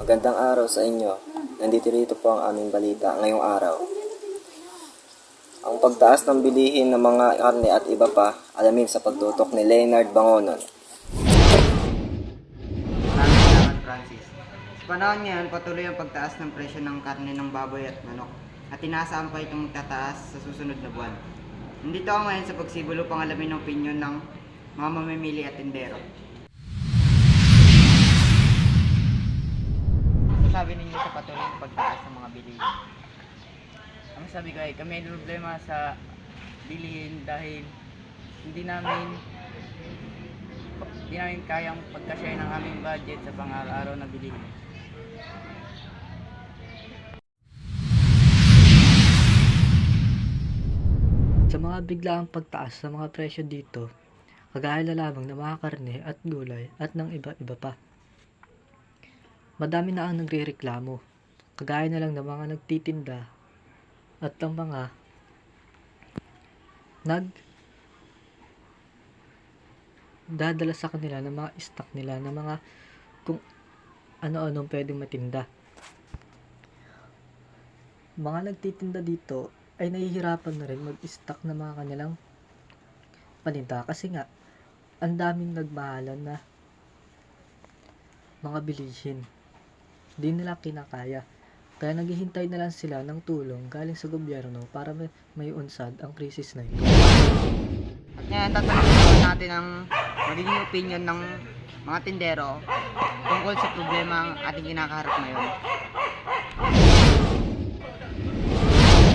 Magandang araw sa inyo. Nandito rito po ang aming balita ngayong araw. Ang pagtaas ng bilihin ng mga karne at iba pa, alamin sa pagtutok ni Leonard Bangonon. Maraming salamat, Francis. Sa panahon ngayon, patuloy ang pagtaas ng presyo ng karne ng baboy at manok at inaasahan pa itong magtataas sa susunod na buwan. Nandito ako ngayon sa pagsibol upang alamin ang opinyon ng mga mamimili at tindero. Ano sabi ninyo sa patuloy ng pagtaas ng mga bilihin? Ang sabi ko ay kami may problema sa bilihin dahil hindi namin kayang pagkasya ng aming budget sa pang-araw-araw na bilihin. Sa mga biglaang pagtaas sa mga presyo dito, kagaya na lamang ng mga karne at gulay at ng iba-iba pa. Madami na ang nagrereklamo, kagaya na lang ng mga nagtitinda at ng mga nagdadala sa kanila ng mga stock nila ng mga kung ano-anong pwedeng matinda. Mga nagtitinda dito ay nahihirapan na rin mag-stock ng mga kanilang paninda kasi nga ang daming nagmahalan na mga bilihin. Di nila kinakaya. Kaya naghihintay na lang sila ng tulong galing sa gobyerno para may unsad ang krisis na ito. At ngayon, tatanungin natin ang magiging opinyon ng mga tindero tungkol sa problema ang ating kinakaharap ngayon.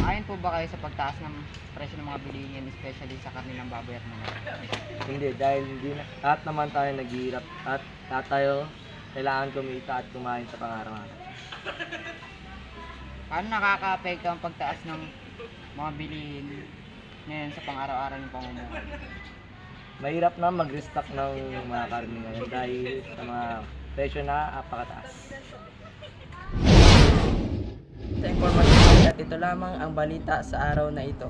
Ayon po ba kayo sa pagtaas ng presyo ng mga bilihin, especially sa karne ng baboy at manok? Hindi, dahil hindi na, lahat naman tayo naghihirap at lahat tayo kailangan kumita at kumain sa pangaraw-araw. Paano nakaka-apekto ang pagtaas ng mga bilihin ngayon sa pang-araw-araw ng pamumuhay? Mahirap na mag-restock ng mga karne ngayon dahil sa mga presyo na apakataas. Sa impormasyon at ito lamang ang balita sa araw na ito.